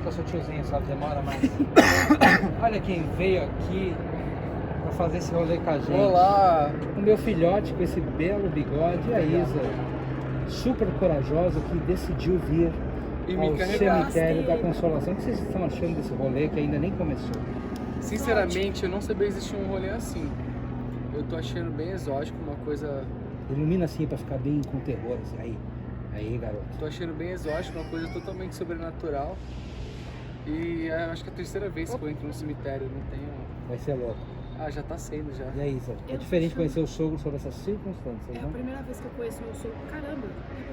Eu sou tiozinho, sabe? Demora mais. Olha quem veio aqui pra fazer esse rolê com a gente. Olá! O meu filhote com esse belo bigode e a Isa, super corajosa, que decidiu vir ao cemitério da Consolação. O que vocês estão achando desse rolê que ainda nem começou? Sinceramente, eu não sabia que existia um rolê assim. Eu tô achando bem exótico, uma coisa... Ilumina assim pra ficar bem com terror, assim. Aí, garoto. Tô achando bem exótico, uma coisa totalmente sobrenatural. E acho que é a terceira vez que eu entro no cemitério, não tenho... Vai ser louco. Ah, já tá sendo já. E aí, Isa? É diferente conhecer o sogro sobre essas circunstâncias, É não? a primeira vez que eu conheço meu sogro. Caramba!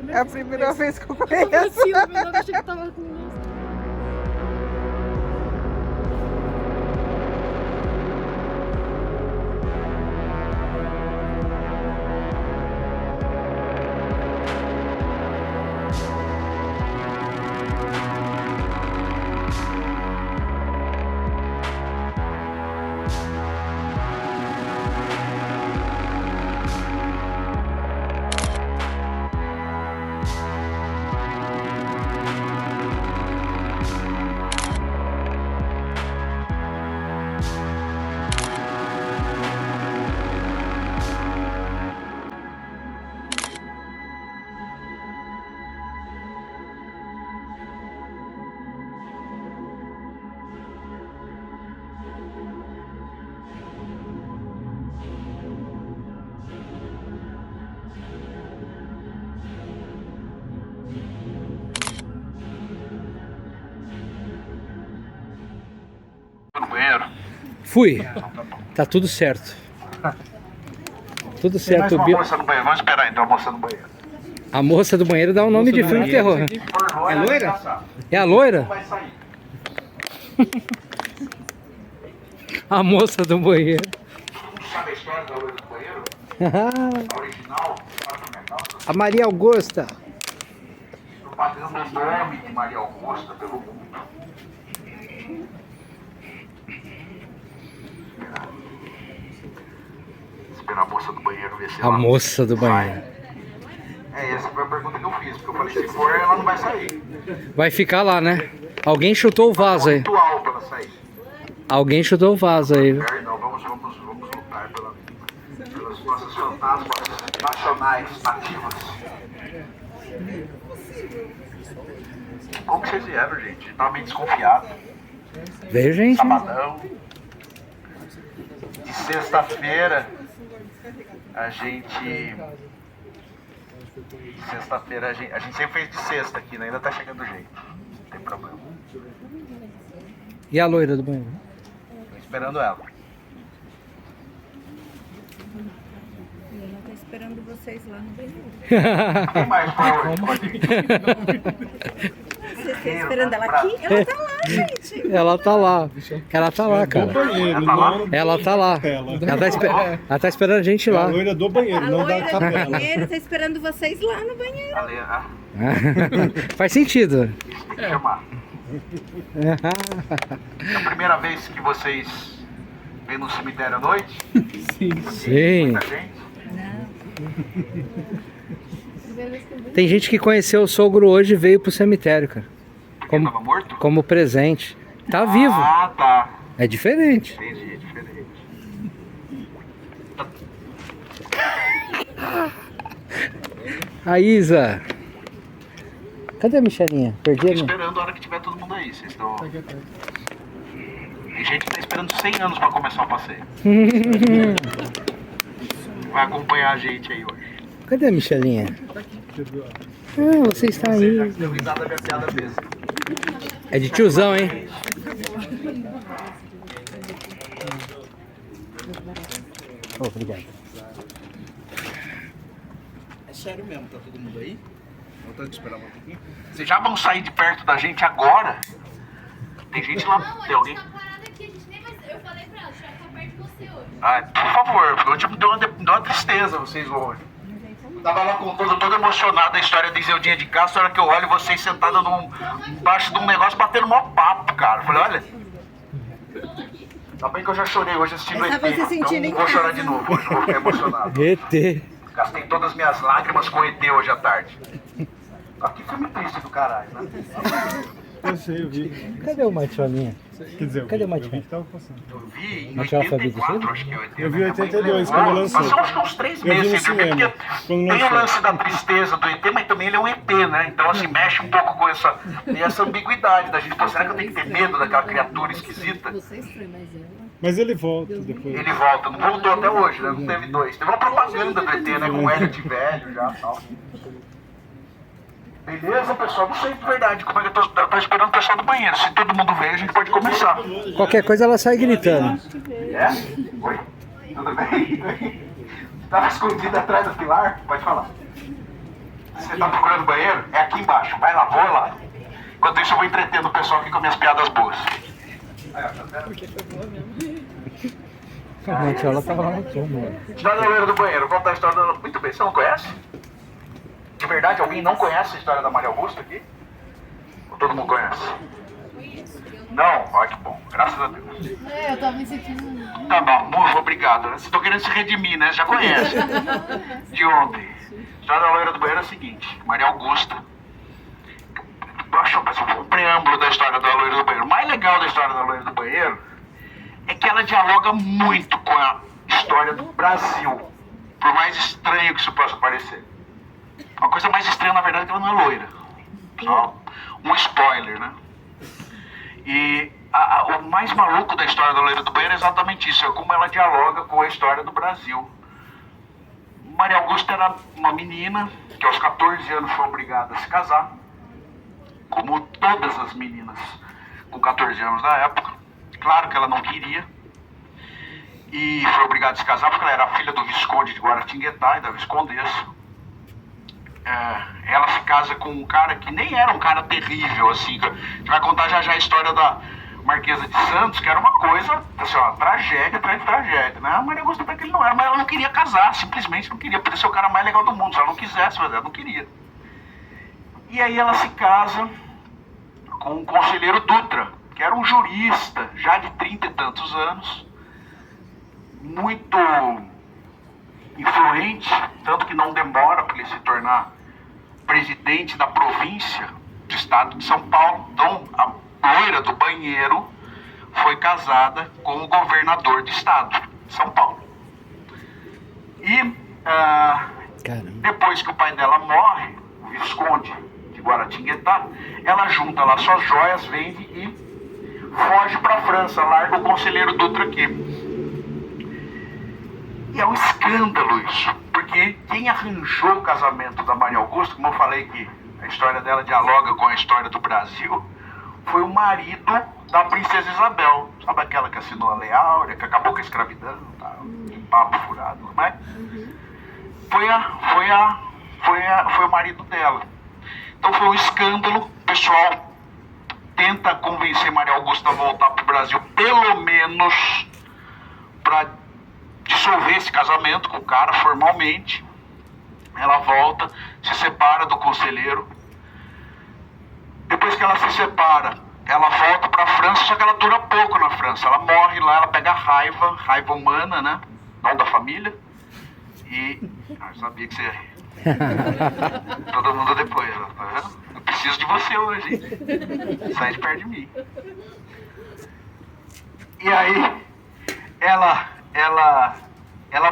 É a primeira vez que eu Eu tava conheço. assim, meu nome, achei que tava com... No banheiro? Fui. Tá tudo certo. Tudo Tem mais certo. uma moça no banheiro. Vamos esperar então a moça no banheiro. A moça do banheiro dá um nome de filme de terror. É loira? É a loira? Vai sair. A moça do banheiro. Todo mundo sabe a história da loira do banheiro? A original, A Maria Augusta. propagando o nome de Maria Augusta pelo mundo. Esperar a moça do banheiro ver se A ela moça do banheiro. É, essa foi a pergunta que eu fiz, porque eu falei, se for, ela não vai sair. Vai ficar lá, né? Alguém chutou o vaso aí. Muito alto ela sair. Alguém chutou o vaso aí. viu? Não, vamos lutar pelas nossas fantasmas nacionais, nativas. Como que vocês vieram, gente? Eu tava meio desconfiado. Veio gente. Sabadão. De sexta-feira, a gente... Sexta-feira, a gente sempre fez de sexta aqui, né? Ainda tá chegando jeito. Não tem problema. E a loira do banheiro? Tô esperando ela. E ela tá esperando vocês lá no banheiro. Quem mais foi hoje? Vocês estão esperando ela aqui? Ela tá lá, gente. Ela tá lá. Ela tá lá, cara. Banheiro, Ela tá lá? não Ela tá lá. Ela tá esperando a gente a lá. loira do banheiro, A não da loira do capela. banheiro tá esperando vocês lá no banheiro. Faz sentido. Isso tem que chamar. É a primeira vez que vocês vêm no cemitério à noite? Sim. Muita gente? Primeira vez que eu vi. Tem gente que conheceu o sogro hoje e veio pro cemitério, cara. Porque ele tava morto? Como presente. Tá vivo. Ah, tá. É diferente. Entendi, é diferente. A Isa. Cadê a Michelinha? Perdi Tô a minha. esperando a hora que tiver todo mundo aí. Vocês estão... Tem gente que tá esperando 100 anos pra começar o passeio. Vai acompanhar a gente aí hoje. Cadê a Michelinha? Ah, você está aí. Deu risada da minha piada besta. É de tiozão, hein? Oh, obrigado. É sério mesmo, tá todo mundo aí? Voltando de esperar um pouquinho. Vocês já vão sair de perto da gente agora? Tem gente lá, tem alguém? Eu falei pra ela, deixa eu ficar perto de você hoje. Ah, por favor, porque tipo, deu uma tristeza vocês hoje. Tava lá contando todo emocionado a história de Zeldinha de Castro, a hora que eu olho vocês sentadas embaixo de um negócio batendo mó papo, cara. Eu falei, olha. Tá bem que eu já chorei hoje assistindo ET, então não vou chorar de novo, hoje vou ficar emocionado. ET. Gastei todas as minhas lágrimas com ET hoje à tarde. Que filme triste do caralho, né? Eu sei, eu vi. Cadê o Martiolinha? Quer dizer, Cadê o eu vi Martiolinha? que tava passando. Eu vi em Mas ela foi 84, acho que é 80. Eu vi em 82, quando lançou. Passou acho que uns 3 Eu vi meses no sem dormir, cinema, porque quando tem o lançou. lance da tristeza do ET, mas também ele é um ET, né? Então assim, mexe um pouco com essa ambiguidade da gente. Pô, será que eu tenho que ter medo daquela criatura esquisita? Você é estranho, mas ela. Mas ele volta depois. Ele volta, não voltou até hoje, né? Não teve 2. Teve uma propaganda do ET, né? Com o Elliot velho já e tal. Beleza, pessoal? Não sei de verdade como é que eu tô esperando o pessoal do banheiro. Se todo mundo veio, a gente pode começar. Qualquer coisa ela sai gritando. É? Oi? Tudo bem? Você tava escondido atrás do pilar? Pode falar. Você tá procurando banheiro? É aqui embaixo. Vai lá, vou lá. Enquanto isso, eu vou entretendo o pessoal aqui com minhas piadas boas. A Martiola tava lá no túmulo. História da loira do banheiro. Vou contar a história da... Muito bem, você não conhece? De verdade, alguém não conhece a história da Maria Augusta aqui? Ou todo mundo conhece? Não? Olha que bom. Graças a Deus. É, eu tava me sentindo. Tá bom, muito obrigado. Vocês estão querendo se redimir, né? Já conhece. De ontem. A história da loira do banheiro é a seguinte. Maria Augusta. Eu acho um preâmbulo da história da loira do banheiro. O mais legal da história da loira do banheiro é que ela dialoga muito com a história do Brasil. Por mais estranho que isso possa parecer. A coisa mais estranha, na verdade, é que ela não é loira. Só um spoiler, né? E o mais maluco da história da loira do banheiro é exatamente isso. É como ela dialoga com a história do Brasil. Maria Augusta era uma menina que aos 14 anos foi obrigada a se casar. Como todas as meninas com 14 anos da época. Claro que ela não queria. E foi obrigada a se casar porque ela era filha do Visconde de Guaratinguetá e da Viscondessa. Ela se casa com um cara que nem era um cara terrível, assim. A gente vai contar já a história da Marquesa de Santos, que era uma coisa, assim, uma tragédia atrás de tragédia, né? A Maria Augusta que ele não era, mas ela não queria casar, simplesmente não queria. Podia ser o cara mais legal do mundo, se ela não quisesse, mas ela não queria. E aí ela se casa com o conselheiro Dutra, que era um jurista, já de 30 e tantos anos, muito influente, tanto que não demora para ele se tornar presidente da província do estado de São Paulo. Então, a loira do banheiro foi casada com o governador do estado de São Paulo. E depois que o pai dela morre, o Visconde de Guaratinguetá, ela junta lá suas joias, vende e foge para a França, larga o conselheiro Dutra aqui. E é um escândalo isso, porque quem arranjou o casamento da Maria Augusta, como eu falei que a história dela dialoga com a história do Brasil, foi o marido da princesa Isabel. Sabe aquela que assinou a Lei Áurea, que acabou com a escravidão, tá? Que papo furado, não é? Foi o marido dela. Então foi um escândalo. O pessoal tenta convencer Maria Augusta a voltar para o Brasil, pelo menos para dissolver esse casamento com o cara formalmente. Ela volta, se separa do conselheiro. Depois que ela se separa, ela volta para a França, só que ela dura pouco na França. Ela morre lá, ela pega raiva humana, né? Não da família. Eu sabia que você ia rir. Todo mundo depois, ó, tá vendo? Eu preciso de você hoje, hein? Sai de perto de mim. E aí, ela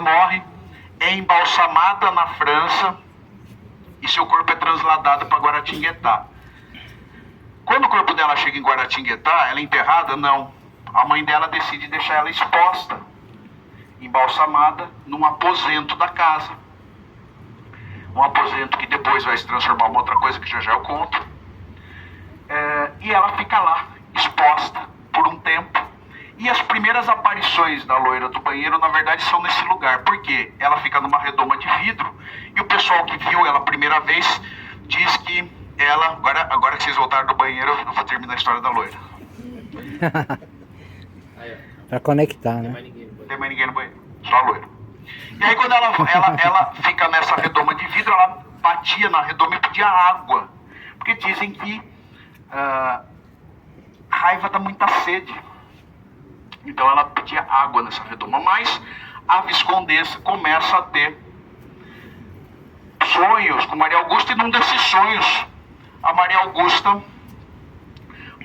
morre, é embalsamada na França e seu corpo é transladado para Guaratinguetá. Quando o corpo dela chega em Guaratinguetá, ela é enterrada? Não. A mãe dela decide deixar ela exposta, embalsamada, num aposento da casa. Um aposento que depois vai se transformar em uma outra coisa que já eu conto. E ela fica lá, exposta, por um tempo. E as primeiras aparições da loira do banheiro, na verdade, são nesse lugar. Por quê? Ela fica numa redoma de vidro. E o pessoal que viu ela a primeira vez diz que ela... Agora que vocês voltaram do banheiro, eu vou terminar a história da loira. Pra conectar, né? Não tem mais ninguém no banheiro, só a loira. E aí quando ela fica nessa redoma de vidro, ela batia na redoma e pedia água. Porque dizem que raiva dá muita sede. Então ela pedia água nessa redoma. Mas a Viscondessa começa a ter sonhos com Maria Augusta, e num desses sonhos a Maria Augusta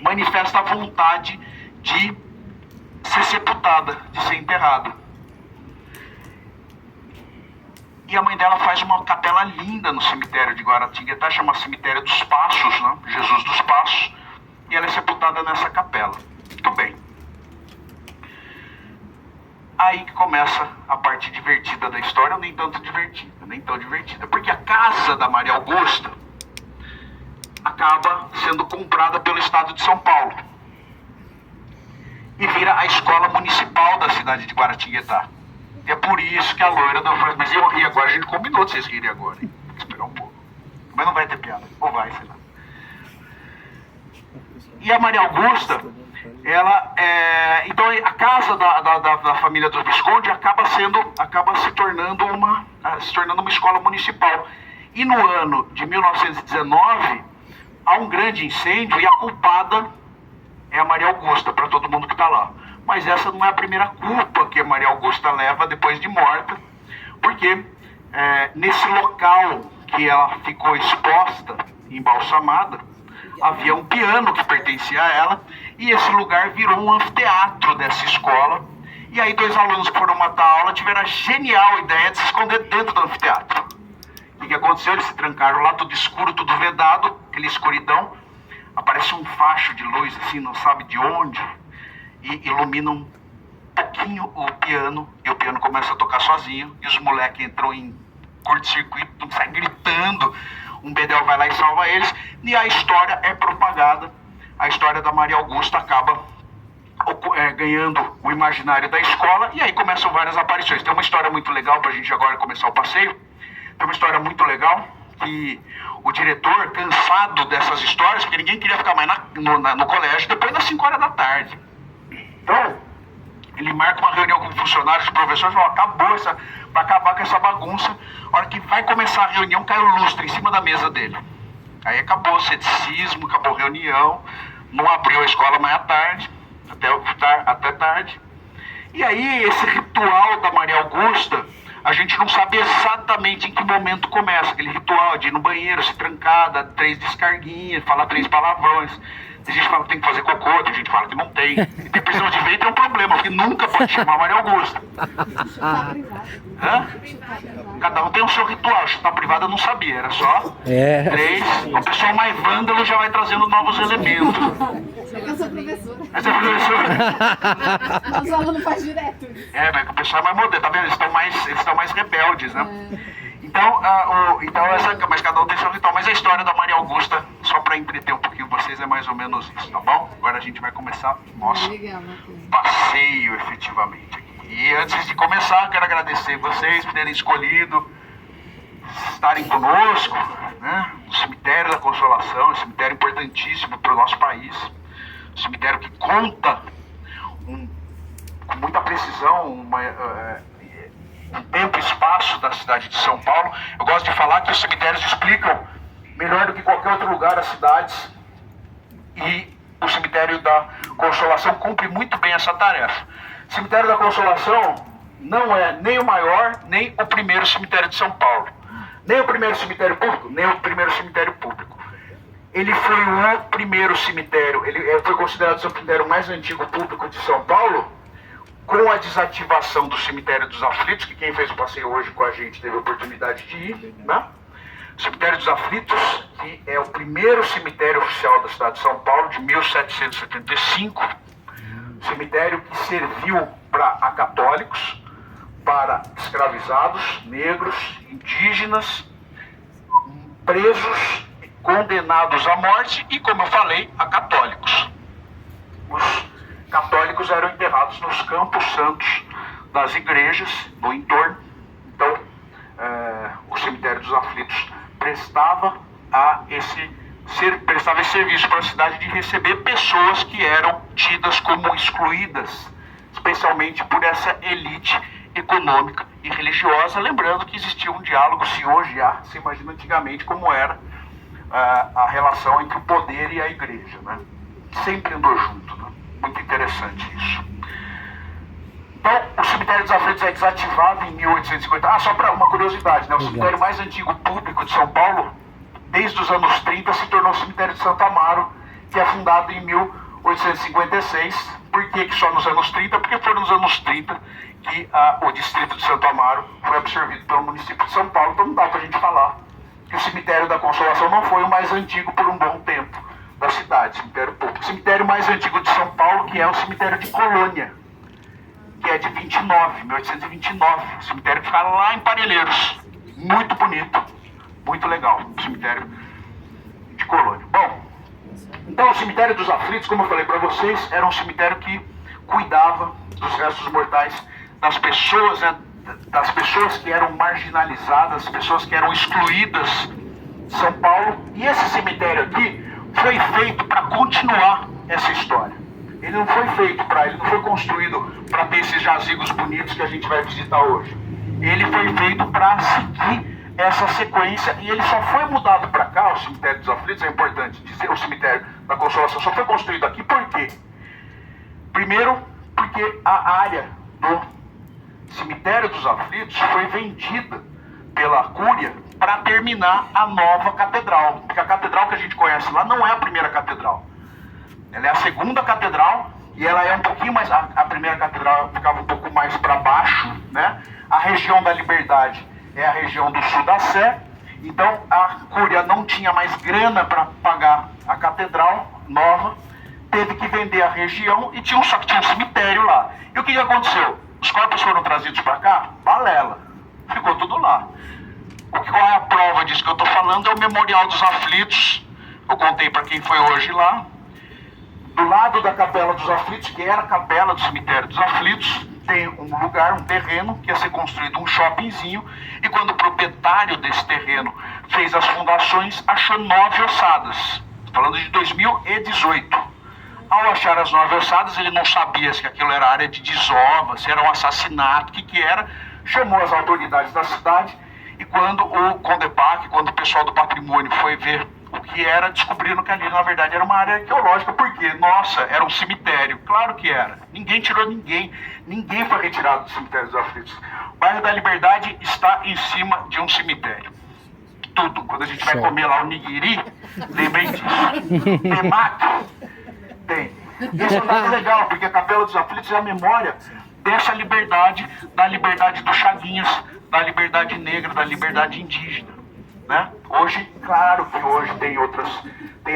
manifesta a vontade de ser sepultada, de ser enterrada. E a mãe dela faz uma capela linda no cemitério de Guaratinguetá, chama Cemitério dos Passos, né? Jesus dos Passos, e ela é sepultada nessa capela. Muito bem. Aí que começa a parte divertida da história, nem tanto divertida, nem tão divertida, porque a casa da Maria Augusta acaba sendo comprada pelo estado de São Paulo e vira a escola municipal da cidade de Guaratinguetá. E é por isso que a loira do França, mas eu ri agora, a gente combinou de vocês rirem agora, hein? Vou esperar um pouco. Mas não vai ter piada, ou vai, sei lá. E a Maria Augusta, então a casa da família dos Visconde acaba se tornando uma escola municipal. E no ano de 1919, há um grande incêndio e a culpada é a Maria Augusta, para todo mundo que está lá. Mas essa não é a primeira culpa que a Maria Augusta leva depois de morta, porque nesse local que ela ficou exposta, embalsamada, havia um piano que pertencia a ela, e esse lugar virou um anfiteatro dessa escola. E aí 2 alunos que foram matar a aula tiveram a genial ideia de se esconder dentro do anfiteatro. E o que aconteceu? Eles se trancaram lá, tudo escuro, tudo vedado, aquela escuridão. Aparece um facho de luz, assim, não sabe de onde, e ilumina um pouquinho o piano, e o piano começa a tocar sozinho, e os moleques entram em curto-circuito, saem gritando, um bedel vai lá e salva eles, e a história é propagada. A história da Maria Augusta acaba ganhando o imaginário da escola, e aí começam várias aparições. Tem uma história muito legal pra gente agora começar o passeio. Tem uma história muito legal que o diretor, cansado dessas histórias, porque ninguém queria ficar mais no colégio depois das 5 horas da tarde. Então, ele marca uma reunião com funcionários, professores, e fala, vai acabar com essa bagunça. A hora que vai começar a reunião, cai o lustre em cima da mesa dele. Aí acabou o ceticismo, acabou a reunião, não abriu a escola mais à tarde, até tarde. E aí, esse ritual da Maria Augusta, a gente não sabe exatamente em que momento começa. Aquele ritual de ir no banheiro, se trancar, dar 3 descarguinhas, falar 3 palavrões. Tem gente que fala que tem que fazer cocô, tem gente que fala que não tem. E tem prisão de ventre é um problema, porque nunca pode chamar Maria Augusta. Cada um tem o seu ritual. Chutar privada eu não sabia, era só 3. O pessoal mais vândalo já vai trazendo novos elementos. Eu sou professora. Essa é professora. Os alunos fazem direto. Mas o pessoal é mais moderno, tá vendo? Eles estão mais rebeldes, né? Então, mas cada um tem seu ritual. Mas a história da Maria Augusta, só para entreter um pouquinho vocês, é mais ou menos isso, tá bom? Agora a gente vai começar o nosso passeio, efetivamente. E antes de começar, quero agradecer vocês por terem escolhido estarem conosco, né? No Cemitério da Consolação, um cemitério importantíssimo para o nosso país. Um cemitério que conta com muita precisão um tempo e espaço da cidade de São Paulo. Eu gosto de falar que os cemitérios explicam melhor do que qualquer outro lugar as cidades, e o Cemitério da Consolação cumpre muito bem essa tarefa. O Cemitério da Consolação não é nem o maior, nem o primeiro cemitério de São Paulo. Nem o primeiro cemitério público, nem o primeiro cemitério público. Ele foi o primeiro cemitério, ele foi considerado o cemitério mais antigo público de São Paulo, com a desativação do cemitério dos Aflitos, que quem fez o passeio hoje com a gente teve a oportunidade de ir, né? O cemitério dos Aflitos, que é o primeiro cemitério oficial da cidade de São Paulo, de 1775, cemitério que serviu para católicos, para escravizados, negros, indígenas, presos, condenados à morte e, como eu falei, a católicos. Os católicos eram enterrados nos campos santos das igrejas do entorno. Então, o cemitério dos Aflitos prestava esse serviço para a cidade de receber pessoas que eram tidas como excluídas, especialmente por essa elite econômica e religiosa, lembrando que existia um diálogo, se hoje se imagina antigamente como era a relação entre o poder e a igreja, né? Sempre andou junto, né? Muito interessante isso. Então, o cemitério dos Aflitos é desativado em 1850. Só para uma curiosidade, né? O cemitério mais antigo público de São Paulo, desde os anos 30, se tornou o cemitério de Santo Amaro, que é fundado em 1856. Por que só nos anos 30? Porque foi nos anos 30 que o distrito de Santo Amaro foi absorvido pelo município de São Paulo. Então não dá para a gente falar que o cemitério da Consolação não foi o mais antigo por um bom tempo da cidade, cemitério público. O cemitério mais antigo de São Paulo, que é o cemitério de Colônia, que é de 1829. O cemitério que fica lá em Parelheiros. Muito bonito, muito legal, o cemitério de Colônia. Bom, então o cemitério dos Aflitos, como eu falei para vocês, era um cemitério que cuidava dos restos mortais das pessoas, né, das pessoas que eram marginalizadas, das pessoas que eram excluídas de São Paulo. E esse cemitério aqui foi feito para continuar essa história. Ele não foi construído para ter esses jazigos bonitos que a gente vai visitar hoje. Ele foi feito para seguir essa sequência e ele só foi mudado para cá, o cemitério dos Aflitos, é importante dizer, o cemitério da Consolação só foi construído aqui por quê? Primeiro, porque a área do cemitério dos Aflitos foi vendida pela Cúria para terminar a nova catedral, porque a catedral que a gente conhece lá não é a primeira catedral. Ela é a segunda catedral e ela é um pouquinho mais... A primeira catedral ficava um pouco mais para baixo, né? A região da Liberdade é a região do sul da Sé. Então a Cúria não tinha mais grana para pagar a catedral nova, teve que vender a região e só que tinha um cemitério lá. E o que aconteceu? Os corpos foram trazidos para cá, balela, ficou tudo lá. Qual é a prova disso que eu estou falando? É o Memorial dos Aflitos. Eu contei para quem foi hoje lá. Do lado da Capela dos Aflitos, que era a capela do cemitério dos Aflitos, tem um lugar, um terreno, que ia ser construído um shoppingzinho, e quando o proprietário desse terreno fez as fundações, achou 9 ossadas. Falando de 2018. Ao achar as 9 ossadas, ele não sabia se aquilo era área de desova, se era um assassinato, o que era, chamou as autoridades da cidade, e quando o Condepac, quando o pessoal do patrimônio foi ver o que era, descobriram que ali na verdade era uma área arqueológica. Por quê? Nossa, era um cemitério. Claro que era. Ninguém tirou ninguém. Ninguém foi retirado do cemitério dos Aflitos. O bairro da Liberdade está em cima de um cemitério. Tudo. Quando a gente vai comer lá o nigiri, lembrem disso. Temaki tem. Isso é muito legal, porque a Capela dos Aflitos é a memória dessa liberdade, da liberdade dos Chaguinhas, da liberdade negra, da liberdade indígena. Né? Hoje, claro que hoje tem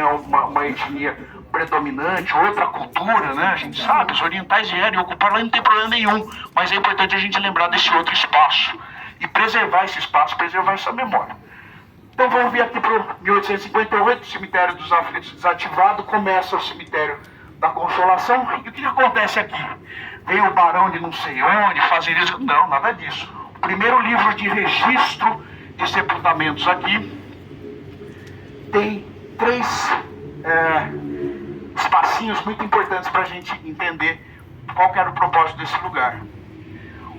uma etnia predominante, outra cultura, né? A gente sabe, os orientais vieram e ocuparam lá, não tem problema nenhum, mas é importante a gente lembrar desse outro espaço e preservar esse espaço, preservar essa memória. Então vamos vir aqui para 1858, o cemitério dos Aflitos desativado, começa o cemitério da Consolação. E o que acontece aqui? Veio o barão de não sei onde fazer isso? Não, nada disso. O primeiro livro de registro de sepultamentos aqui tem 3 espacinhos muito importantes para a gente entender qual que era o propósito desse lugar.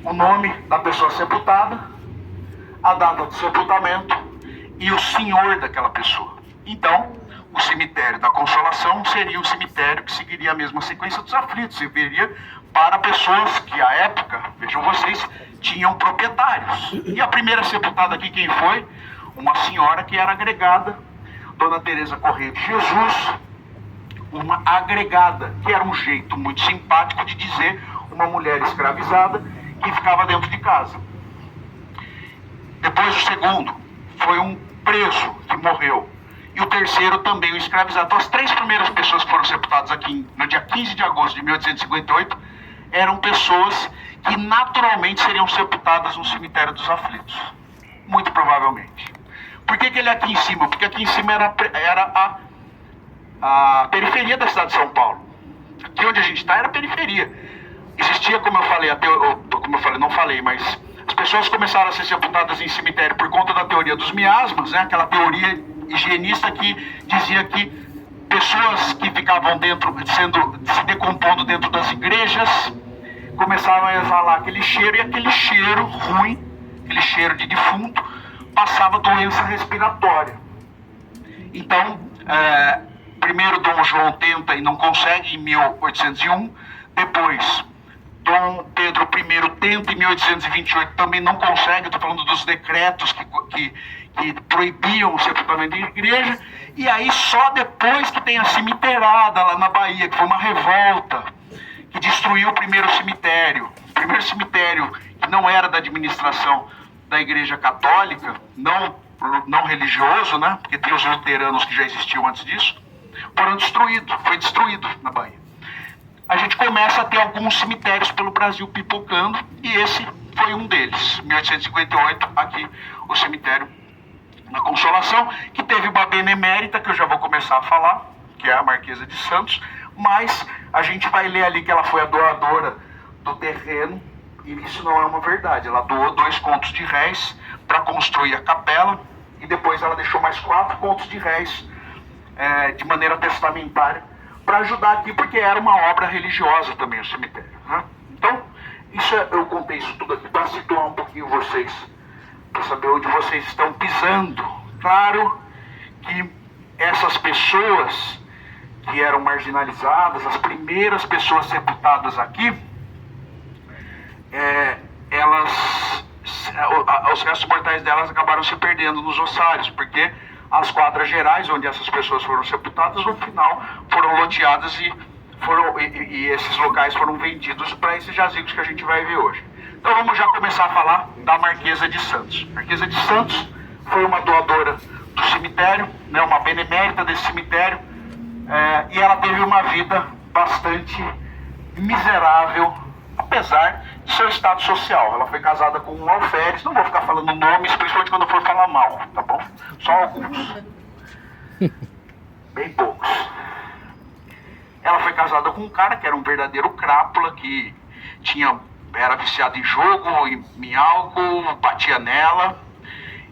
O nome da pessoa sepultada, a data do sepultamento e o senhor daquela pessoa. Então, o cemitério da Consolação seria o cemitério que seguiria a mesma sequência dos Aflitos, serviria para pessoas que, à época, vejam vocês, tinham proprietários. E a primeira sepultada aqui, quem foi? Uma senhora que era agregada, Dona Teresa Correia de Jesus, uma agregada, que era um jeito muito simpático de dizer uma mulher escravizada que ficava dentro de casa. Depois o segundo foi um preso que morreu. E o terceiro também um escravizado. Então as três primeiras pessoas que foram sepultadas aqui no dia 15 de agosto de 1858 eram pessoas que naturalmente seriam sepultadas no cemitério dos aflitos. Muito provavelmente. Por que ele é aqui em cima? Porque aqui em cima era a periferia da cidade de São Paulo. Aqui onde a gente está era a periferia. Existia, como eu falei, não falei, mas as pessoas começaram a ser sepultadas em cemitério por conta da teoria dos miasmas, né? Aquela teoria higienista que dizia que pessoas que ficavam se decompondo dentro das igrejas começaram a exalar aquele cheiro, e aquele cheiro ruim, aquele cheiro de defunto, passava doença respiratória. Então, primeiro Dom João tenta e não consegue em 1801, depois Dom Pedro I tenta em 1828, também não consegue. Estou falando dos decretos que proibiam o sepultamento em igreja, e aí só depois que tem a cemitéirada lá na Bahia, que foi uma revolta, que destruiu o primeiro cemitério que não era da administração da Igreja Católica, não religioso, né? Porque tem os luteranos que já existiam antes disso, foi destruído na Bahia. A gente começa a ter alguns cemitérios pelo Brasil pipocando, e esse foi um deles. 1858, aqui o cemitério na Consolação, que teve uma benemérita, que eu já vou começar a falar, que é a Marquesa de Santos, mas a gente vai ler ali que ela foi a doadora do terreno, e isso não é uma verdade. Ela doou 2 contos de réis para construir a capela, e depois ela deixou mais 4 contos de réis de maneira testamentária para ajudar aqui, porque era uma obra religiosa também o cemitério, né? Então, eu contei isso tudo aqui para situar um pouquinho vocês, para saber onde vocês estão pisando. Claro que essas pessoas que eram marginalizadas, as primeiras pessoas sepultadas aqui, os restos mortais delas acabaram se perdendo nos ossários, porque as quadras gerais onde essas pessoas foram sepultadas, no final foram loteadas e esses locais foram vendidos para esses jazigos que a gente vai ver hoje. Então vamos já começar a falar da Marquesa de Santos. Marquesa de Santos foi uma doadora do cemitério, né, uma benemérita desse cemitério, e ela teve uma vida bastante miserável, apesar de seu estado social. Ela foi casada com um alferes, não vou ficar falando nomes, principalmente quando eu for falar mal, tá bom? Só alguns. Bem poucos. Ela foi casada com um cara que era um verdadeiro crápula, que era viciado em jogo, em álcool, batia nela.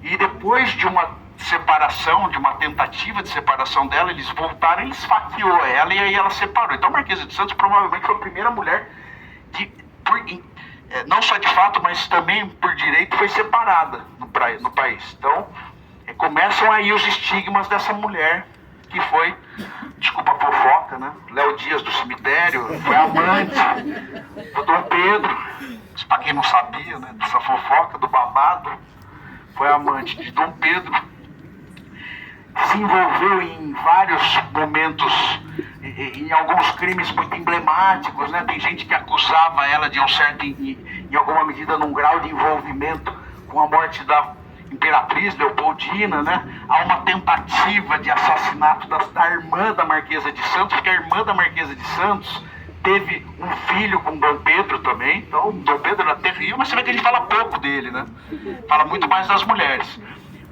E depois de uma separação, de uma tentativa de separação dela, eles voltaram e esfaqueou ela, e aí ela separou. Então a Marquesa de Santos provavelmente foi a primeira mulher não só de fato, mas também por direito, foi separada no país. Então começam aí os estigmas dessa mulher que foi, desculpa a fofoca, né? Léo Dias do cemitério, foi amante do Dom Pedro. Para quem não sabia, né, dessa fofoca, do babado, foi amante de Dom Pedro. Se envolveu em vários momentos, em alguns crimes muito emblemáticos, né? Tem gente que acusava ela de em alguma medida, num grau de envolvimento com a morte da Imperatriz Leopoldina, né? Há uma tentativa de assassinato da irmã da Marquesa de Santos, porque a irmã da Marquesa de Santos teve um filho com Dom Pedro também. Então, Dom Pedro era terrível, mas você vê que a gente fala pouco dele, né? Fala muito mais das mulheres.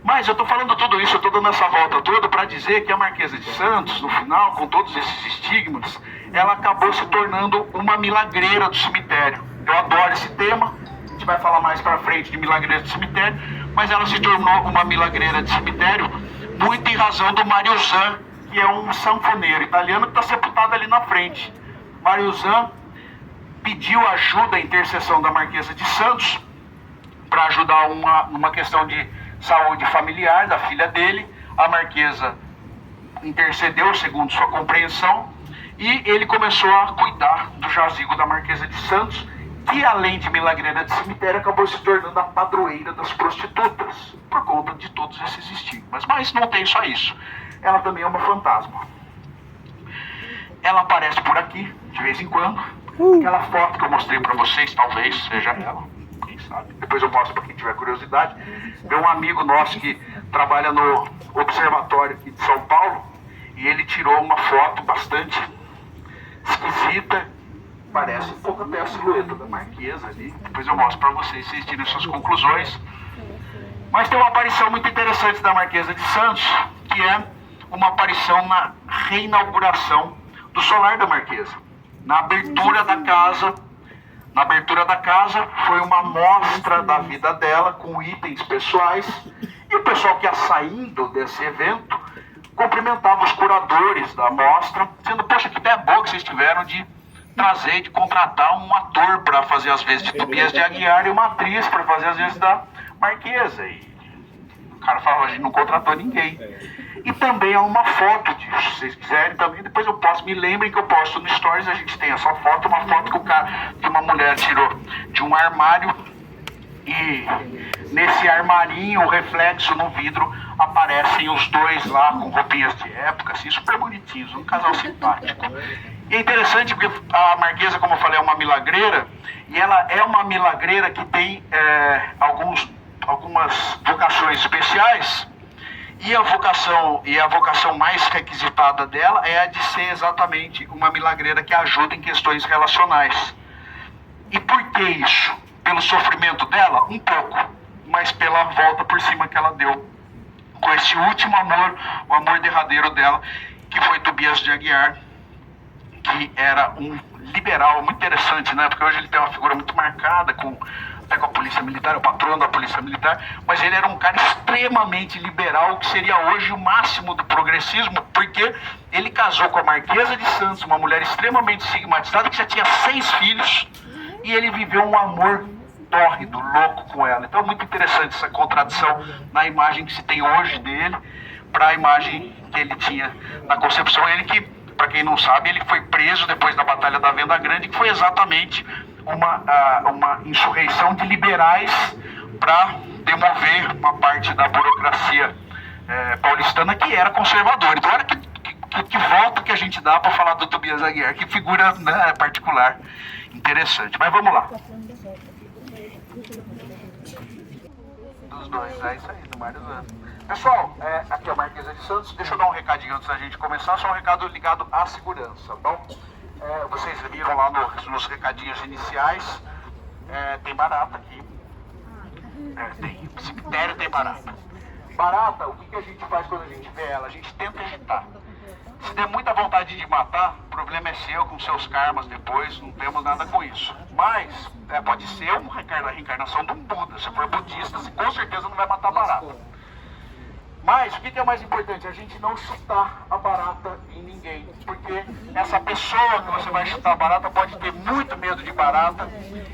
Mas eu estou falando tudo isso, eu estou dando essa volta toda para dizer que a Marquesa de Santos, no final, com todos esses estigmas, ela acabou se tornando uma milagreira do cemitério. Eu adoro esse tema, a gente vai falar mais para frente de milagreira do cemitério, mas ela se tornou uma milagreira de cemitério muito em razão do Mariuzan, que é um sanfoneiro italiano que está sepultado ali na frente. Mariuzan pediu ajuda, a intercessão da Marquesa de Santos, para ajudar numa questão de saúde familiar da filha dele. A Marquesa intercedeu segundo sua compreensão, E ele começou a cuidar do jazigo da Marquesa de Santos, que além de milagreira de cemitério, acabou se tornando a padroeira das prostitutas, por conta de todos esses estigmas. Mas não tem só isso, ela também é uma fantasma. Ela aparece por aqui, de vez em quando. Aquela foto que eu mostrei pra vocês, talvez seja ela, quem sabe. Depois eu mostro pra quem tiver curiosidade. Tem um amigo nosso que trabalha no observatório aqui de São Paulo, e ele tirou uma foto bastante esquisita. Parece um pouco até a silhueta da Marquesa ali. Depois eu mostro pra vocês tirem suas conclusões. Mas tem uma aparição muito interessante da Marquesa de Santos, que é uma aparição na reinauguração do solar da Marquesa. Na abertura da casa foi uma amostra da vida dela com itens pessoais, e o pessoal que ia saindo desse evento cumprimentava os curadores da amostra, dizendo: poxa, que ideia boa que vocês tiveram de trazer, de contratar um ator para fazer as vezes de Tobias de Aguiar e uma atriz para fazer as vezes da Marquesa. E o cara falava: a gente não contratou ninguém. E também há uma foto disso, se vocês quiserem também, depois eu posto, me lembrem que eu posto no Stories, a gente tem essa foto, uma foto que uma mulher tirou de um armário, e nesse armarinho, o reflexo no vidro, aparecem os dois lá com roupinhas de época, assim, super bonitinhos, um casal simpático. E é interessante porque a Marquesa, como eu falei, é uma milagreira, e ela é uma milagreira que tem algumas vocações especiais. E a vocação mais requisitada dela é a de ser exatamente uma milagreira que ajuda em questões relacionais. E por que isso? Pelo sofrimento dela? Um pouco, mas pela volta por cima que ela deu com esse último amor, o amor derradeiro dela, que foi Tobias de Aguiar, que era um liberal muito interessante, né? Porque hoje ele tem uma figura muito marcada até com a polícia militar, o patrono da polícia militar, mas ele era um cara extremamente liberal, que seria hoje o máximo do progressismo, porque ele casou com a Marquesa de Santos, uma mulher extremamente estigmatizada, que já tinha 6 filhos, e ele viveu um amor tórrido, louco com ela. Então é muito interessante essa contradição na imagem que se tem hoje dele, para a imagem que ele tinha na concepção. Ele que, para quem não sabe, ele foi preso depois da Batalha da Venda Grande, que foi exatamente uma insurreição de liberais para demover uma parte da burocracia paulistana que era conservadora. Então olha que volta que a gente dá para falar do Tobias Aguiar, que figura, né, particular, interessante. Mas vamos lá. Dos dois, é isso aí, do Mário Zano. Pessoal, aqui é a Marquesa de Santos. Deixa eu dar um recadinho antes da gente começar, só um recado ligado à segurança, bom? Vocês viram lá nos recadinhos iniciais, tem barata aqui. Tem cemitério, tem barata. Barata, o que a gente faz quando a gente vê ela? A gente tenta evitar. Se der muita vontade de matar, o problema é seu, com seus karmas depois, não temos nada com isso. Mas pode ser uma reencarnação de um Buda. Se for budista, você com certeza não vai matar barata. Mas o que é mais importante? A gente não chutar a barata em ninguém. Porque essa pessoa que você vai chutar a barata pode ter muito medo de barata,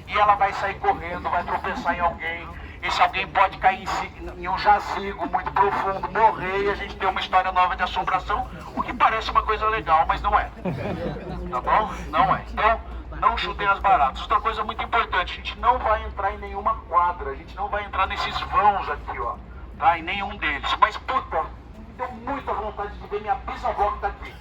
e ela vai sair correndo, vai tropeçar em alguém. Esse alguém pode cair em um jazigo muito profundo, morrer, e a gente tem uma história nova de assombração, o que parece uma coisa legal, mas não é. Tá bom? Não é. Então, não chutem as baratas. Outra coisa muito importante, a gente não vai entrar em nenhuma quadra, a gente não vai entrar nesses vãos aqui, ó. Tá? Em nenhum deles. Mas, puta, tenho muita vontade de ver minha bisavó que tá aqui.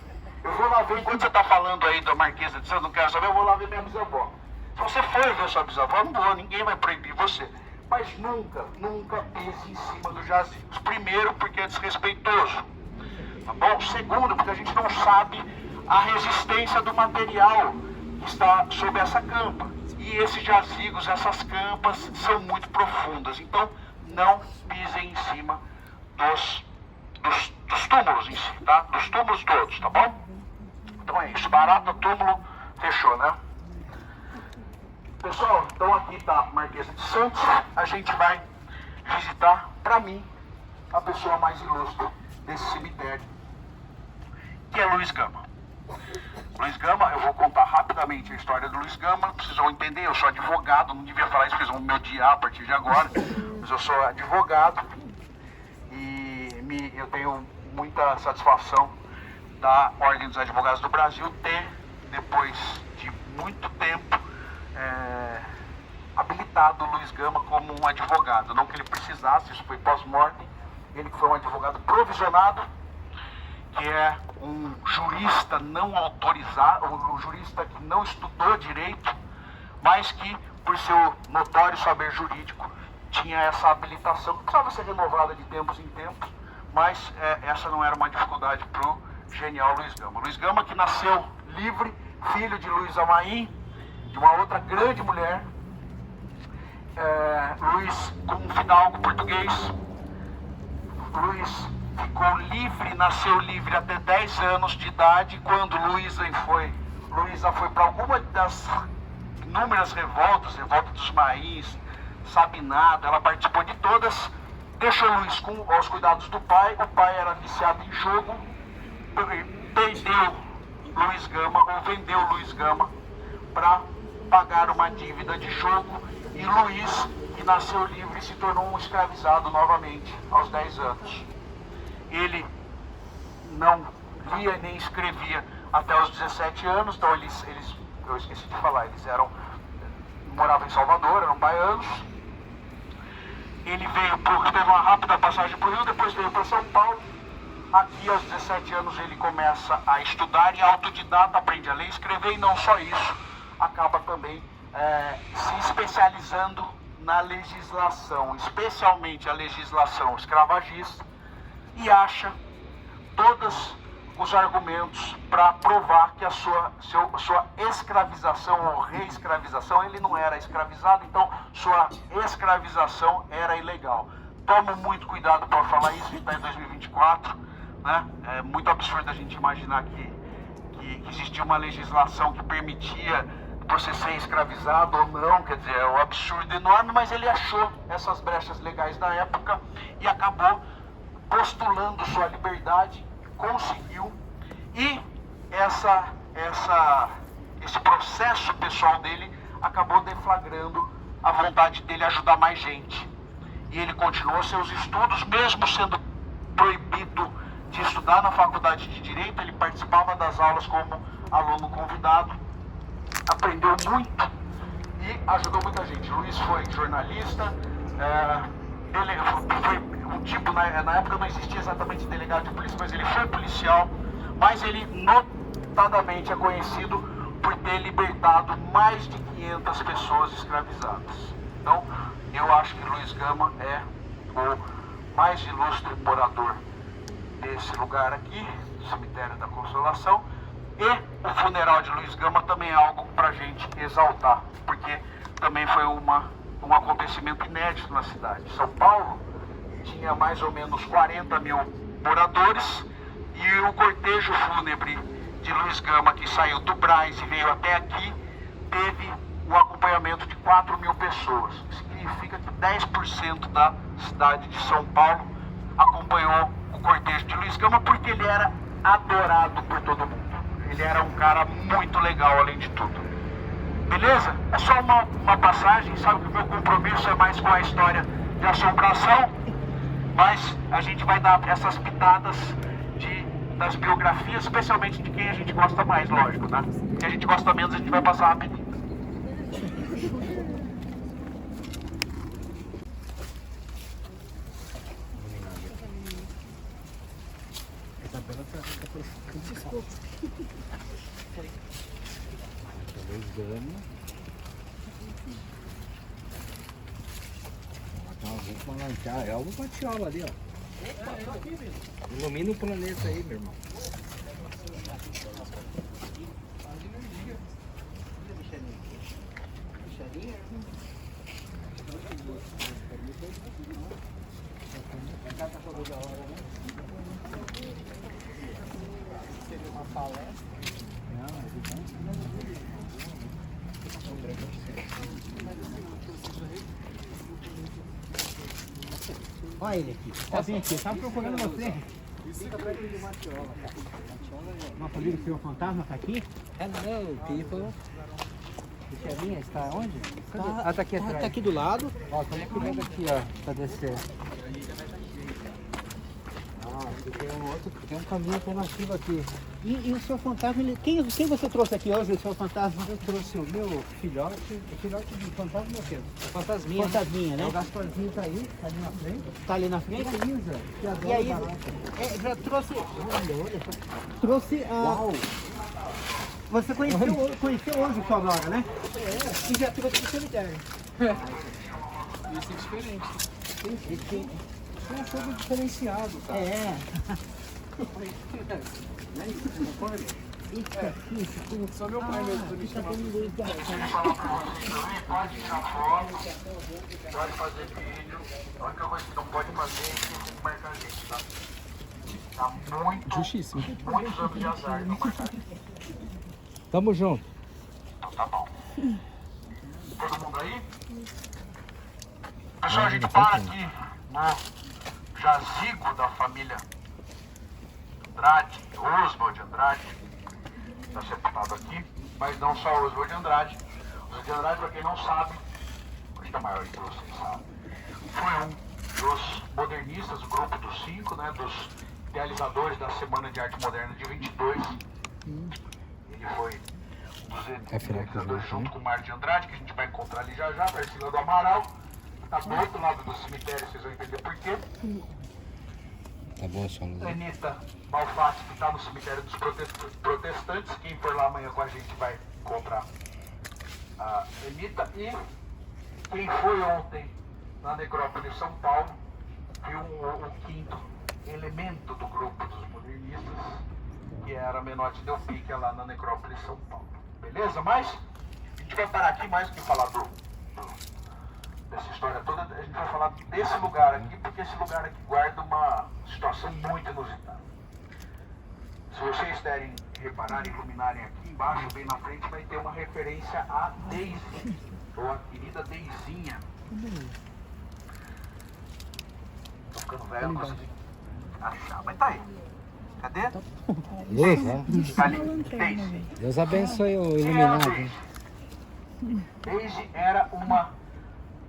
Eu vou lá ver, enquanto você tá falando aí da Marquesa de Santos, não quero saber, eu vou lá ver minha bisavó. Se você for ver sua bisavó, não vou, ninguém vai proibir você. Mas nunca pise em cima dos jazigos. Primeiro, porque é desrespeitoso. Tá bom? Segundo, porque a gente não sabe a resistência do material que está sob essa campa. E esses jazigos, essas campas, são muito profundas. Então, não pisem em cima dos túmulos em si, tá? Dos túmulos todos, tá bom? Então é isso. Barata, túmulo, fechou, né? Pessoal, então aqui tá a Marquesa de Santos. A gente vai visitar, pra mim, a pessoa mais ilustre desse cemitério, que é Luiz Gama. Luiz Gama, eu vou contar rapidamente a história do Luiz Gama. Vocês vão entender, eu sou advogado, não devia falar isso, vocês vão me odiar a partir de agora, mas eu sou advogado e eu tenho muita satisfação da Ordem dos Advogados do Brasil ter, depois de muito tempo, habilitado o Luiz Gama como um advogado. Não que ele precisasse, isso foi pós-mortem. Ele foi um advogado provisionado, que é um jurista não autorizado, um jurista que não estudou direito, mas que, por seu notório saber jurídico, tinha essa habilitação, que precisava ser renovada de tempos em tempos, mas essa não era uma dificuldade para o genial Luiz Gama. Luiz Gama, que nasceu livre, filho de Luísa Maim, de uma outra grande mulher, Luiz, com um fidalgo português. Luiz ficou livre, nasceu livre até 10 anos de idade, quando Luísa foi para alguma das inúmeras revoltas, revolta dos Maís, Sabinado, ela participou de todas, deixou Luiz aos cuidados do pai. O pai era viciado em jogo, vendeu Luiz Gama para pagar uma dívida de jogo, e Luiz, que nasceu livre, se tornou um escravizado novamente aos 10 anos. Ele não lia nem escrevia até os 17 anos, então eu esqueci de falar, eles moravam em Salvador, eram baianos. Ele teve uma rápida passagem por Rio, depois veio para São Paulo. Aqui, aos 17 anos, ele começa a estudar e autodidata, aprende a ler e escrever, e não só isso, acaba também se especializando na legislação, especialmente a legislação escravagista, e acha todos os argumentos para provar que a sua escravização ou reescravização, ele não era escravizado, então sua escravização era ilegal. Tomo muito cuidado para falar isso, a gente está em 2024, né? É muito absurdo a gente imaginar que existia uma legislação que permitia você ser escravizado ou não, quer dizer, é um absurdo enorme, mas ele achou essas brechas legais da época e acabou postulando sua liberdade, conseguiu, e esse processo pessoal dele acabou deflagrando a vontade dele ajudar mais gente. E ele continuou seus estudos, mesmo sendo proibido de estudar na faculdade de Direito, ele participava das aulas como aluno convidado, aprendeu muito e ajudou muita gente. Luiz foi jornalista, ele foi um tipo, na época não existia exatamente delegado de polícia, mas ele foi policial, mas ele notadamente é conhecido por ter libertado mais de 500 pessoas escravizadas. Então, eu acho que Luiz Gama é o mais ilustre morador desse lugar aqui, do Cemitério da Consolação, e o funeral de Luiz Gama também é algo para a gente exaltar, porque também foi um acontecimento inédito na cidade. São Paulo tinha mais ou menos 40 mil moradores, e o cortejo fúnebre de Luiz Gama, que saiu do Brás e veio até aqui, teve o acompanhamento de 4 mil pessoas. Significa que 10% da cidade de São Paulo acompanhou o cortejo de Luiz Gama, porque ele era adorado por todo mundo. Ele era um cara muito legal, além de tudo. Beleza? É só uma passagem, sabe que o meu compromisso é mais com a história de assombração, mas a gente vai dar essas pitadas das biografias, especialmente de quem a gente gosta mais, lógico, né? Quem a gente gosta menos, a gente vai passar rapidinho. Desculpa. Luiz Gama. Vamos lanchar. É uma patiola ali, ó. Ilumina o planeta aí, meu irmão. Seria uma palestra? Olha ele aqui. Ó, vem aqui, tava procurando você. Fica perto de Matiola, cara. Nossa, amigo, o senhor fantasma tá aqui? Hello, people. Michelinha está onde? Tá aqui atrás. Tá aqui do lado. Ó, estamos cuidando aqui, ó, pra descer. Tem um caminho alternativo aqui. E o seu fantasma, quem você trouxe aqui hoje, o seu fantasma? Eu trouxe o meu filhote. O filhote de fantasma é o quê? Fantasminha. Fantasminha, né? O Gasparzinho tá aí, tá ali na frente. Tá ali na frente? Isa, que adora E aí, barata. já trouxe... Olha, trouxe a... Uau! Você conheceu hoje o seu agora, né? É. E já trouxe pro cemitério. Isso é diferente. É um fogo diferenciado, cara. É. Só meu pai mesmo me chamava. Falar pra vocês também, pode tirar foto, pode fazer vídeo. A única coisa que não pode fazer é esquecer de marcar a gente, tá? Tá muito, Justíssimo. muitos anos de azar não marcar a gente. Tamo junto. Então tá bom. Todo mundo aí? Pessoal, a gente para aqui no jazigo da família Andrade, Oswald Andrade, está sepultado aqui, mas não só Oswald Andrade. Oswald Andrade, para quem não sabe, acho que a maioria de vocês sabe, foi um dos modernistas, do grupo dos 5, né, dos idealizadores da Semana de Arte Moderna de 22. Ele foi um dos idealizadores junto com o Mário de Andrade, que a gente vai encontrar ali já já, Tarsila do Amaral. Tá do outro lado do cemitério, vocês vão entender por quê. Tá bom, só Lenita Malfatti, que está no cemitério dos protestantes. Quem for lá amanhã com a gente vai encontrar a Lenita. E quem foi ontem na necrópole de São Paulo viu o quinto elemento do grupo dos modernistas, que era a Menotti Del Picchia lá na necrópole de São Paulo. Beleza? Mas a gente vai parar aqui mais do que falar dessa história toda. A gente vai falar desse lugar aqui, porque esse lugar aqui guarda uma situação muito inusitada. Se vocês derem reparar e iluminarem aqui embaixo, bem na frente, vai ter uma referência a Daisy, ou a querida Deizinha. Tô ficando velho, não consegui achar, mas tá aí. Cadê? Luz, né? Tá ali, Daisy. Deus abençoe o Quem era iluminado. Daisy? Daisy era uma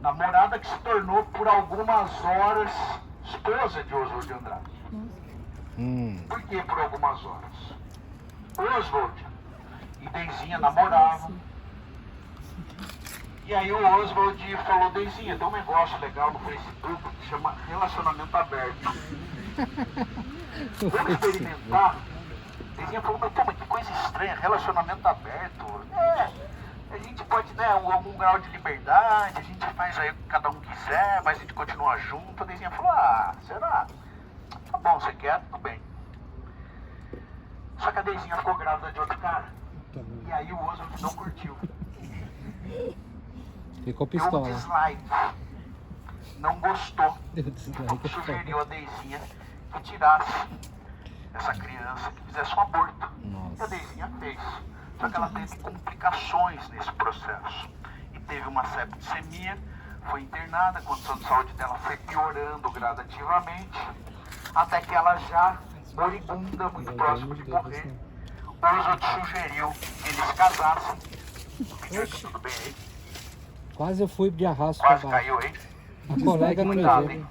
namorada que se tornou por algumas horas esposa de Oswald Andrade. Por que por algumas horas? Oswald e Deizinha namoravam. E aí o Oswald falou: Deizinha, tem um negócio legal no Facebook que chama relacionamento aberto. Vamos experimentar? Deizinha falou: mas pô, mas que coisa estranha, relacionamento aberto. A gente pode, né, algum grau de liberdade, a gente faz aí o que cada um quiser, mas a gente continua junto. A Deizinha falou: ah, será? Tá bom, você quer? Tudo bem. Só que a Deizinha ficou grávida de outro cara. E aí o Oswald não curtiu. Ficou Deu um pistola. dislike. Não gostou. Sugeriu a Deizinha que tirasse essa criança, que fizesse um aborto. E a Deizinha fez. Só que ela teve complicações nesse processo. E teve uma septicemia, foi internada, a condição de saúde dela foi piorando gradativamente, até que ela já, moribunda, muito próximo de morrer, Oswald sugeriu que eles casassem. Tudo bem aí? Quase eu fui de arrasto pra Quase baixo. caiu aí? A colega não me Cuidado, viu. hein?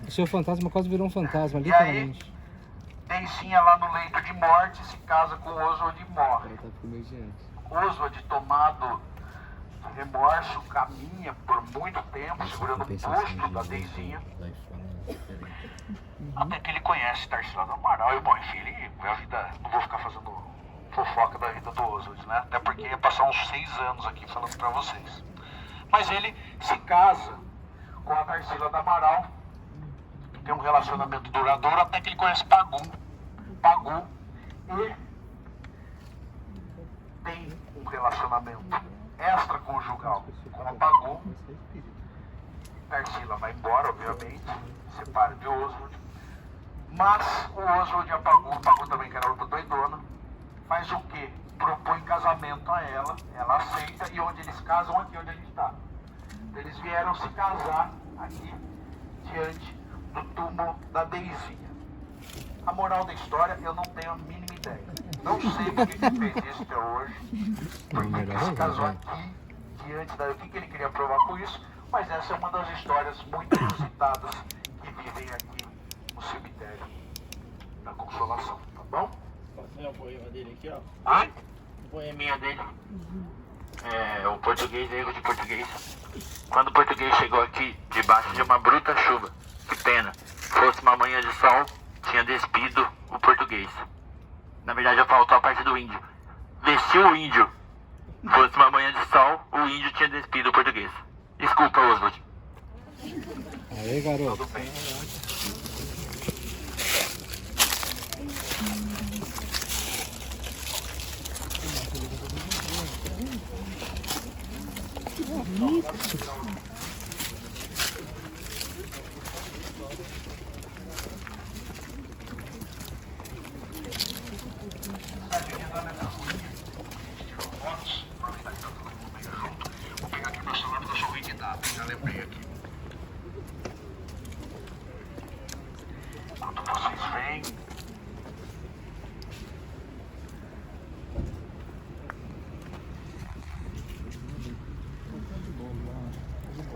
O seu fantasma quase virou um fantasma, E aí, literalmente. Deizinha lá no leito de morte se casa com Oswald e morre. Oswald, tomado de remorso, caminha por muito tempo segurando o busto da Deizinha, até que ele conhece Tarsila do Amaral. E bom, enfim, ele a vida, não vou ficar fazendo fofoca da vida do Oswald, né? Até porque ia passar uns 6 anos aqui falando pra vocês. Mas ele se casa com a Tarsila do Amaral, tem um relacionamento duradouro, até que ele conhece Pagu e tem um relacionamento extraconjugal com a Pagu. Tarsila vai embora, obviamente, separa de Oswald, mas o Oswald e a Pagu também, que era outra doidona, faz o quê? Propõe casamento a ela aceita, e onde eles casam, aqui onde a gente está. Eles vieram se casar aqui, diante do túmulo da Deizinha. A moral da história, eu não tenho a mínima ideia. Não sei por que ele fez isso até hoje, porque ele se casou aqui, diante da... O que ele queria provar com isso, mas essa é uma das histórias muito inusitadas que vivem aqui no cemitério Aqui, ó. Ai? O poeminha dele. É, o português, erro de português. Quando o português chegou aqui, debaixo de uma bruta chuva, que pena, fosse uma manhã de sol, tinha despido o português. Na verdade, já faltou a parte do índio. Vestiu o índio. Fosse uma manhã de sol, o índio tinha despido o português. Desculpa, Oswald. Aí, garoto. Tudo bem. Vou pegar aqui meu celular porque eu sou ruim de dados, já lembrei aqui. Quando vocês vêm.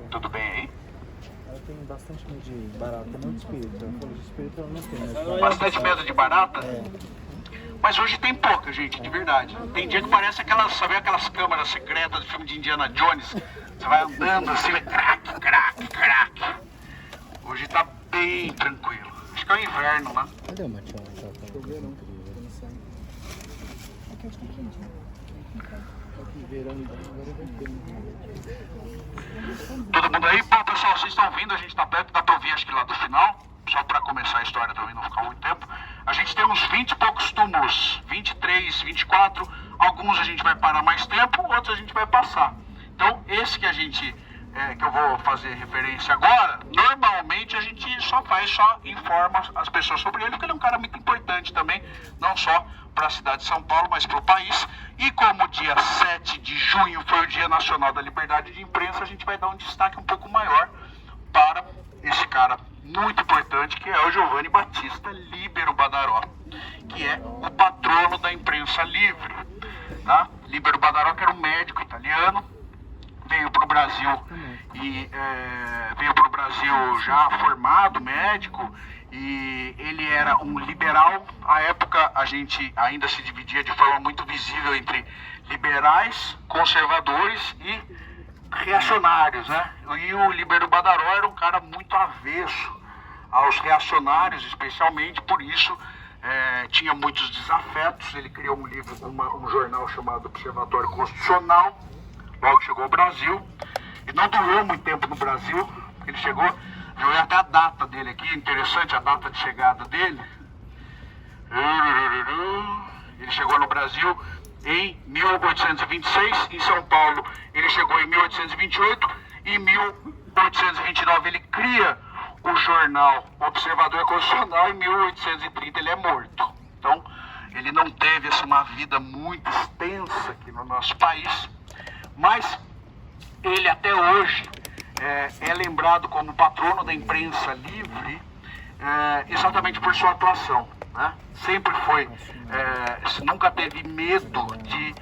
Tudo bem aí? Ela tem bastante medo de barata, muito espírito. Ela falou de espírito, ela não tem. Mas Bastante medo de barata? Mas hoje tem pouca, gente, de verdade. Tem dia que parece aquelas, sabe aquelas câmaras secretas do filme de Indiana Jones? Você vai andando assim, vai crack, crack, crack. Hoje tá bem tranquilo. Acho que é o inverno, né? cadê o Matião? Todo mundo aí? Bom, pessoal, vocês estão ouvindo, a gente tá perto, dá pra ouvir acho que lá do final, só pra começar a história também, não ficar muito tempo. A gente tem uns 20 e poucos túmulos, 23, 24, alguns a gente vai parar mais tempo, outros a gente vai passar. Então, esse que a gente, que eu vou fazer referência agora, normalmente a gente só informa as pessoas sobre ele, porque ele é um cara muito importante também, não só para a cidade de São Paulo, mas para o país. E como dia 7 de junho foi o Dia Nacional da Liberdade de Imprensa, a gente vai dar um destaque um pouco maior para esse cara muito importante, que é o Giovanni Battista Libero Badaró, que é o patrono da imprensa livre. Tá? Libero Badaró, que era um médico italiano, veio para o Brasil já formado médico, e ele era um liberal. À época a gente ainda se dividia de forma muito visível entre liberais, conservadores e reacionários, né? E o Libero Badaró era um cara muito avesso aos reacionários, especialmente por isso tinha muitos desafetos. Ele criou um livro, um jornal chamado Observatório Constitucional, logo chegou ao Brasil, e não durou muito tempo no Brasil. Ele chegou, eu vi até a data dele aqui, interessante a data de chegada dele. Ele chegou no Brasil em 1826, em São Paulo ele chegou em 1828, e em 1829 ele cria o jornal Observador Constitucional, e em 1830 ele é morto. Então ele não teve assim, uma vida muito extensa aqui no nosso país, mas ele até hoje é lembrado como patrono da imprensa livre, exatamente por sua atuação, né? Sempre foi, nunca teve medo de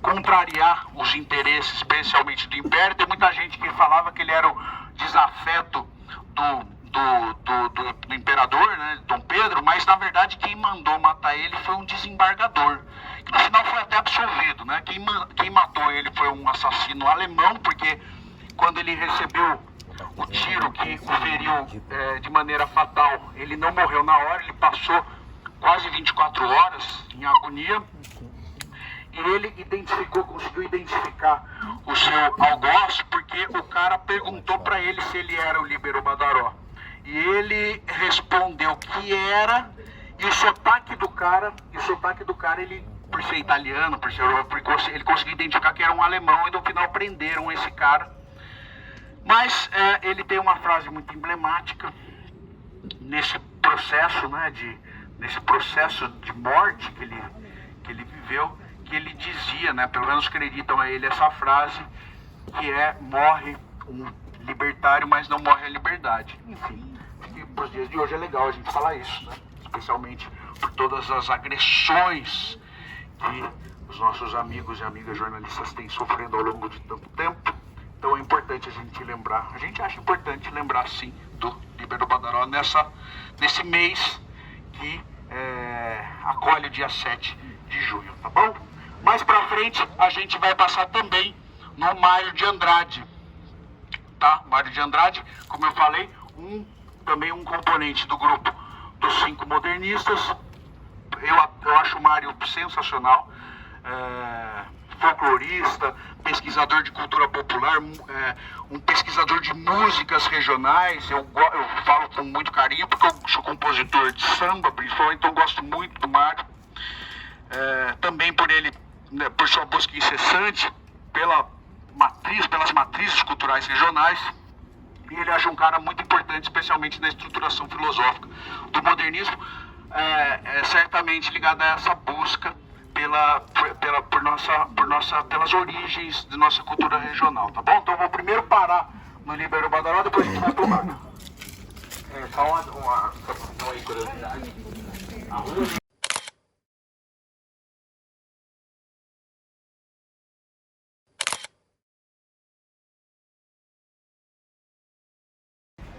contrariar os interesses, especialmente do Império. Tem muita gente que falava que ele era o desafeto do imperador, né, Dom Pedro, mas na verdade quem mandou matar ele foi um desembargador, que no final foi até absolvido, né? Quem matou ele foi um assassino alemão, porque quando ele recebeu o tiro que o feriu de maneira fatal, ele não morreu na hora, ele passou quase 24 horas em agonia, e ele conseguiu identificar o seu algoz, porque o cara perguntou para ele se ele era o Libero Badaró, e ele respondeu que era, e o sotaque do cara, ele, por ser italiano, ele conseguiu identificar que era um alemão, e no final prenderam esse cara. Mas ele tem uma frase muito emblemática nesse processo, né, nesse processo de morte que ele viveu, que ele dizia, né, pelo menos acreditam a ele essa frase, que morre um libertário, mas não morre a liberdade. Enfim, para os dias de hoje é legal a gente falar isso, né, especialmente por todas as agressões que os nossos amigos e amigas jornalistas têm sofrendo ao longo de tanto tempo. Então é importante a gente lembrar, a gente acha importante lembrar sim do Libero Badaró nesse mês que acolhe dia 7 de junho, tá bom? Mais pra frente a gente vai passar também no Mário de Andrade, tá? Mário de Andrade, como eu falei, também um componente do grupo dos 5 modernistas. Eu acho o Mário sensacional, folclorista, pesquisador de cultura popular, um pesquisador de músicas regionais. Eu falo com muito carinho porque eu sou compositor de samba, principalmente, então gosto muito do Mário. Também por ele, né, por sua busca incessante pelas matrizes culturais regionais. E ele acha um cara muito importante, especialmente na estruturação filosófica do modernismo, certamente ligado a essa busca pelas origens de nossa cultura regional, tá bom? Então eu vou primeiro parar no Libero Badaró, depois a gente vai pro mar. Só uma curiosidade.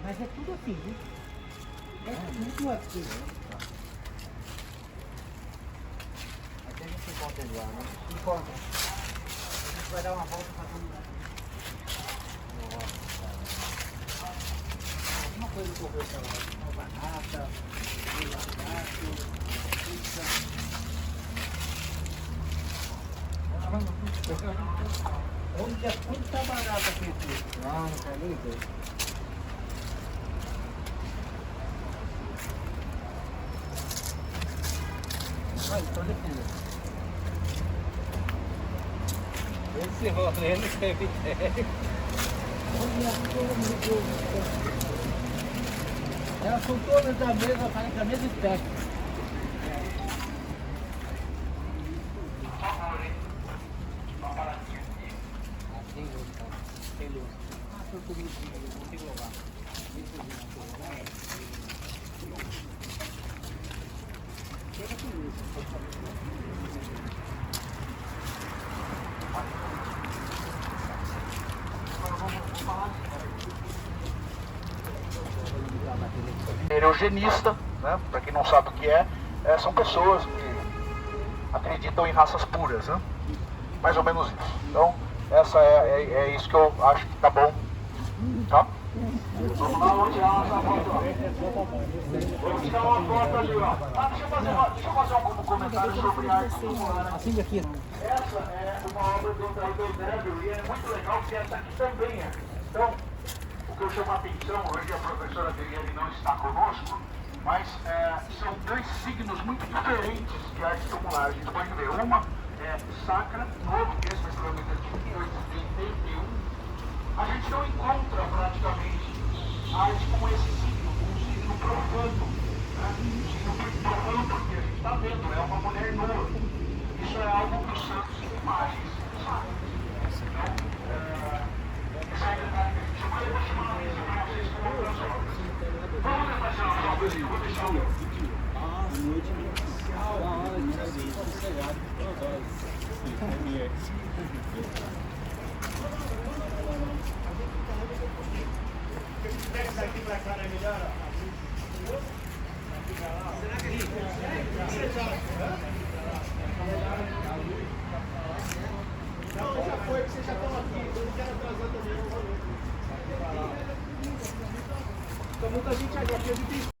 Mas é tudo assim, viu? É tudo assim. Até a gente encontra ele lá, né? Encontra. A gente vai dar uma volta pra todo mundo. Alguma coisa que eu vou falar. Uma barata, um lagarto, pizza. Onde tá barata aqui? Não tá lindo. Olha, tô defendendo. Esse rolê não teve ideia. Elas são todas da mesma espécie. Tem luz. Tô com luz, não consigo levar. Eugenista, né? Para quem não sabe o que são pessoas que acreditam em raças puras, né? Mais ou menos isso. Então, essa é isso que eu acho que tá bom, tá? Vamos lá, vamos tirar nossa foto, ó. Vamos tirar uma foto ali, ó. Deixa eu fazer um comentário sobre arte popular. Assim aqui. Essa é uma obra do Débio e é muito legal porque essa aqui também é. Então, o que eu chamo a atenção, hoje a professora Adriane não está conosco, mas são 2 signos muito diferentes de arte popular. A gente pode ver, uma é sacra, novo texto extremamente antigo, 1881. A gente não encontra praticamente arte como esse signo, um signo profano, né? Um signo profano porque a gente está vendo, é uma mulher nua. Isso é algo que os santos têm imagens sacras. Então, essa é a característica. Eu vou chamar isso para vocês como obras. Vamos fazer uma obra de condição. Não, já foi, vocês já estão aqui, eu não quero atrasar também. Então muita gente aqui, a gente tem